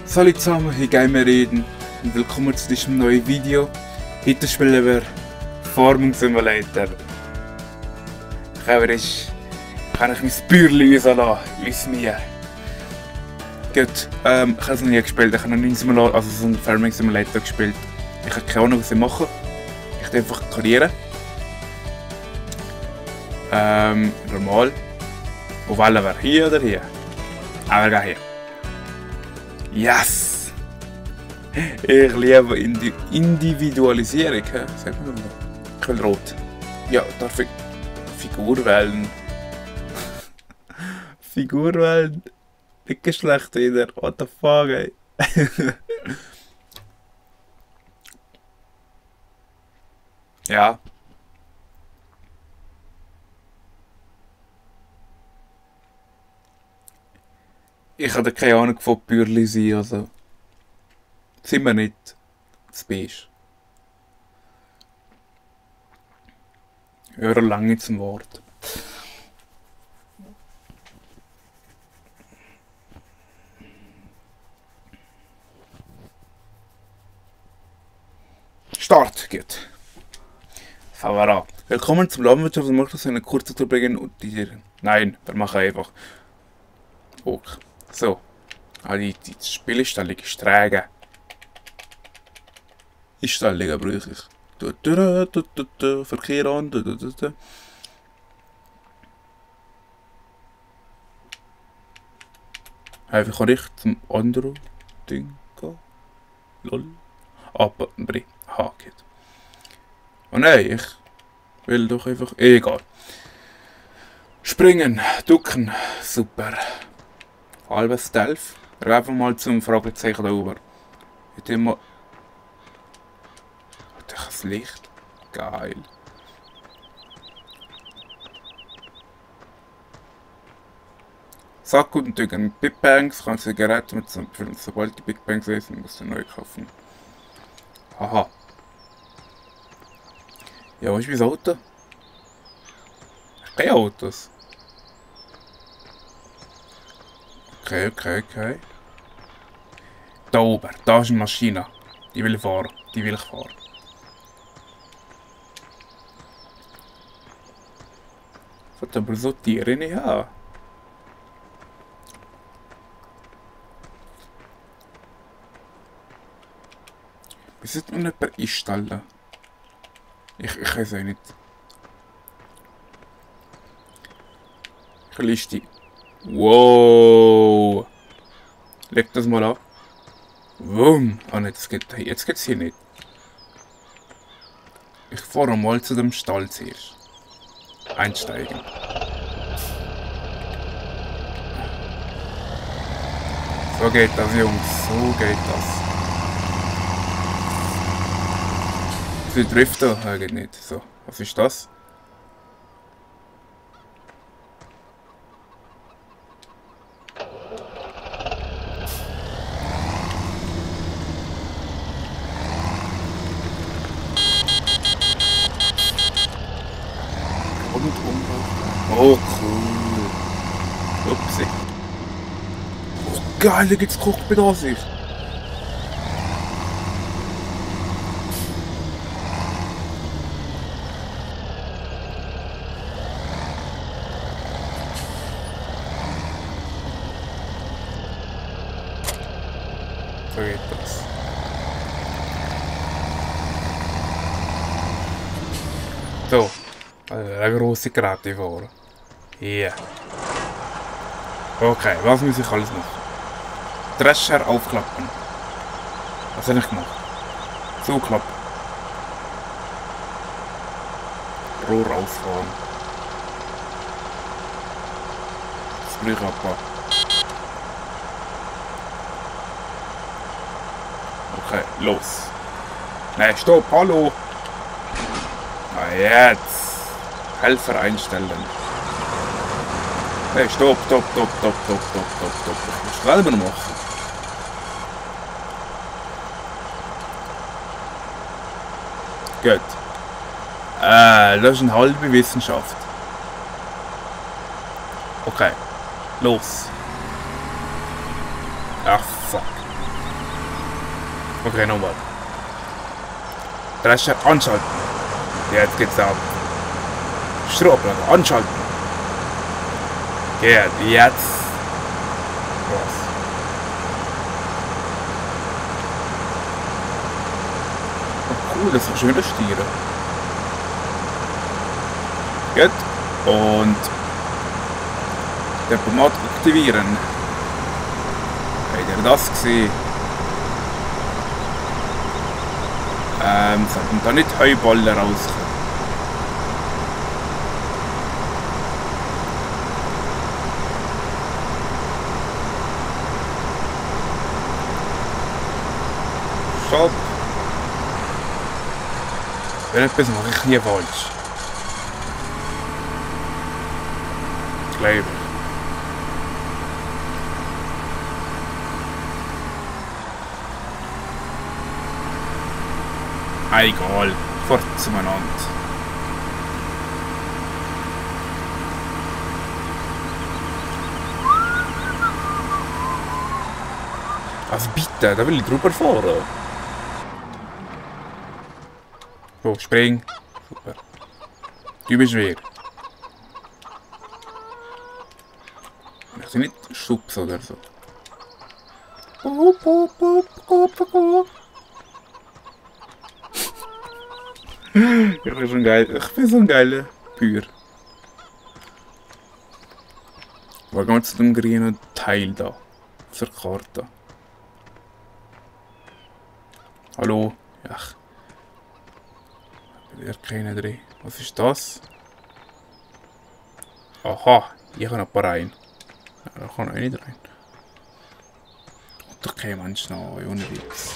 Salut zusammen, hier gehen wir reden und willkommen zu diesem neuen Video. Heute spielen wir Farming Simulator. Kann ich mein Bäuerchen rauslassen, wie mir. Gut, ich habe es noch nie gespielt, ich habe noch nie so einen Farming Simulator gespielt. Ich habe keine Ahnung, was ich mache. Ich darf einfach karieren. Normal. Wo wollen wir? Hier oder hier? Aber wir gehen hier. Yes! Ich liebe Individualisierung. Sag mal, ich will rot. Ja, darf ich Figur wählen? Figur wählen? Nicht Geschlecht wieder. What the fuck, ey? Ja. Ich hatte keine Ahnung von Bäuerli sein, also. Sind wir nicht. Das Beige. Höre lange zum Wort. Start, gut. Fangen wir an. Willkommen zum Landwirtschaft und möchte eine kurze Tour bringen und dir. Nein, wir machen einfach. Okay. So. Die Spielstellung ist träge. Einstellungen brauche ich. Verkehr an. Einfach kann ich zum anderen Ding gehen. Lol. Aber, aha, geht. Oh nein, ich will doch einfach. Egal. Springen, ducken, super. Halbes Stealth. Wir gehen einfach mal zum Fragezeichen da oben. Jetzt immer. Das Licht. Geil. Sack und Dünger mit Big Bangs kannst du Geräte mit sobald die Big Bangs sind, musst du neu kaufen. Aha. Ja, wo ist mein Auto? Keine Autos. Okay. Da oben, da ist eine Maschine. Die will ich fahren. Ich wollte aber so Tiere nicht haben. Wir sollten noch jemanden einstellen. Ich weiß auch nicht. Ich liste. Wow! Leg das mal an. Wumm! Ah ne, jetzt geht's hier nicht. Ich fahre mal zu dem Stall zuerst. Einsteigen. So geht das, Jungs. So geht das. Sie driften? Ja, geht nicht. So, was ist das? Oh, cool. Upsi. Oh, geil, da gibt's Cockpit an sich. So geht das. So. Eine grosse Geräte fahren. Yeah. Okay, was muss ich alles machen? Drescher aufklappen. Was habe ich gemacht? Zuklappen. Rohr ausfahren. Das Blech abbauen. Okay, los. Nein, stopp, hallo. Ah, jetzt. Helfer einstellen. Hey, stopp. Ich muss selber noch machen. Gut. Das ist eine halbe Wissenschaft. Okay. Los. Ach, fuck. Okay, nochmal. Drescher anschalten. Jetzt geht's ab. Strohplatte anschalten. Geht, jetzt. Was? Oh, cool, das ist schöne Stiere. Gut. Und Tempomat aktivieren. Habt ihr das gesehen? Sollten da nicht Heuballen rauskommen. Stopp! Wenn etwas mache ich nie falsch. Glaube ich. Egal, fort zueinander. Also bitte, da will ich drüber fahren. So, spring. Super. Du bist schwer. Ich will nicht stupsen oder so. Ich bin schon geil. Ich bin so ein geiler Bauer. Wo gehen wir zu dem grünen Teil da? Auf der Karte. Hallo? Ach. Ich erkenne drin. Was ist das? Aha, hier kann ein paar rein. Ja, da kann auch nicht rein. Und okay, Mensch, noch ohne Witz.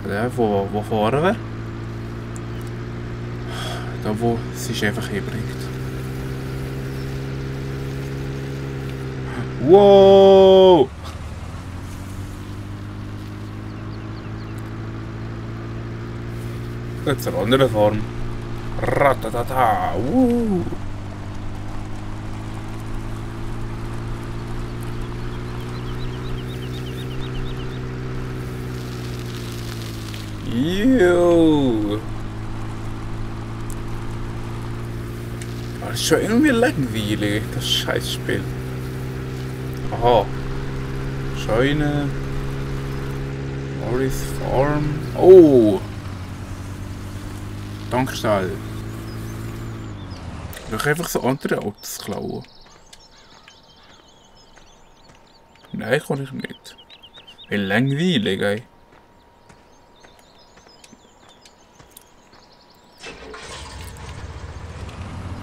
Ja, wo fahren wir? Da, wo es sich einfach hinbringt. Wow! Jetzt eine andere Form. Ratatata! Jo! Das ist schon irgendwie langweilig, das Scheißspiel. Aha. Scheune. Morris Farm. Oh! Tankstelle. Ich will einfach so andere Autos klauen. Nein, kann ich nicht. Wie langweilig, ey.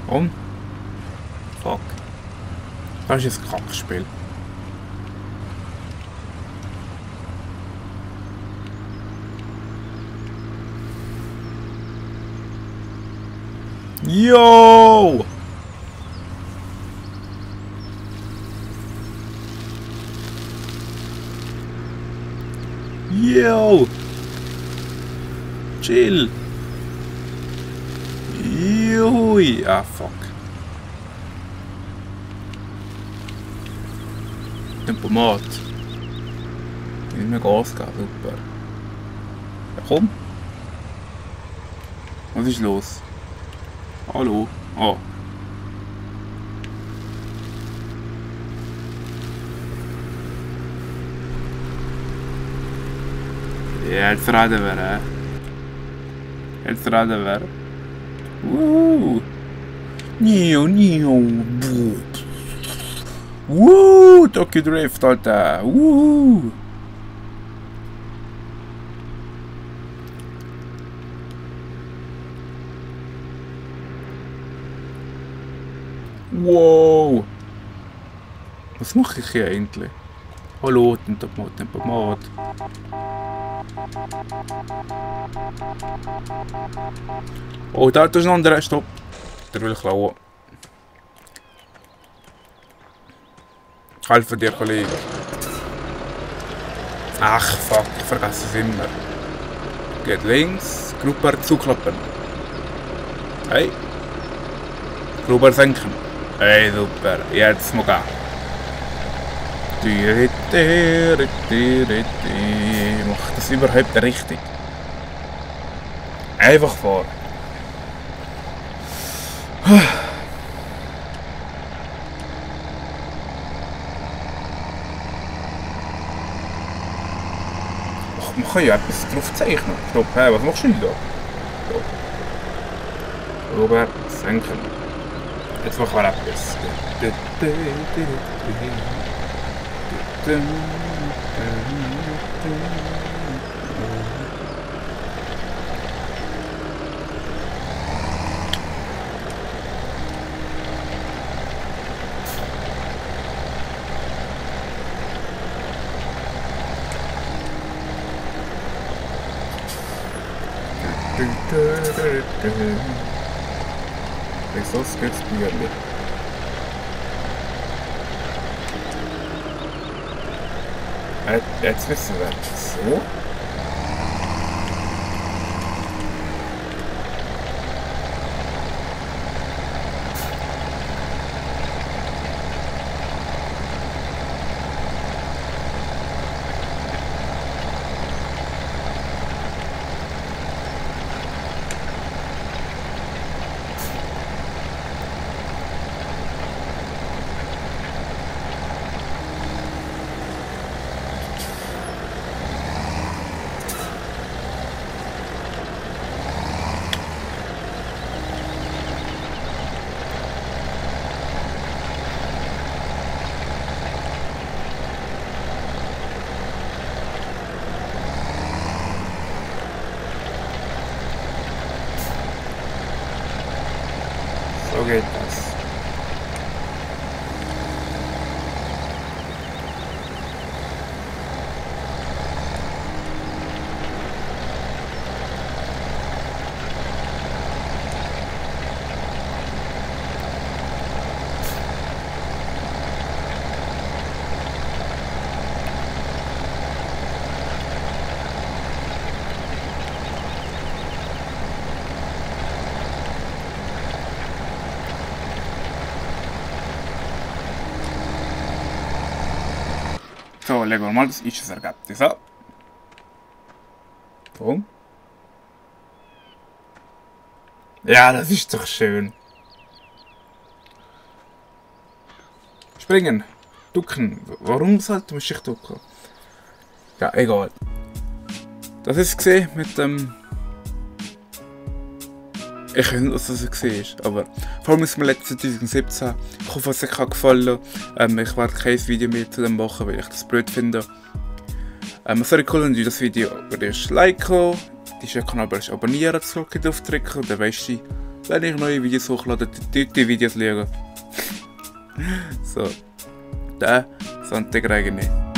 Und? Fuck. Das ist ein Kackspiel. Yo! Yo! Chill! Jui! Ah, fuck. Tempomat. Nicht mehr Gas geben, super. Ja, komm! Was ist los? Hallo? Oh. Ja, jetzt reden wir, hä? Jetzt reden wir. Nio, nio. Tokyo Drift, Alter. Wow! Was mache ich hier eigentlich? Hallo, Tempomat, Tempomat. Oh, da ist noch ein anderer. Stopp. Der will klauen. Ich helfe dir, Kollege. Ach, fuck, ich vergesse es immer. Geht links, Gruber zuklappen. Hey. Gruber senken. Hey, super. Jetzt mal gehen. Macht das überhaupt richtig? Einfach fahren. Ach, man kann ja etwas drauf zeichnen. Stopp, hey, was machst du denn da? So. Ober, senken. Jetzt machen wir etwas. Exhaust geht's wieder mit. Jetzt wissen wir so. So geht das. So, legen wir mal das Ergebnis ab. So. Ja, das ist doch schön. Springen. Ducken. Warum sollte man sich ducken? Ja, egal. Das ist gesehen mit dem... Ich weiß nicht, was das war, aber vor allem aus dem letzten 2017. Ich hoffe, es hat euch gefallen. Ich werde kein Video mehr zu dem machen, weil ich das blöd finde. Es wäre cool, wenn du das Video liken, diesen Kanal abonnieren, die Glocke drauf drücken und dann weißt du, wenn ich neue Videos hochlade, die Videos schauen. So, der Santiago.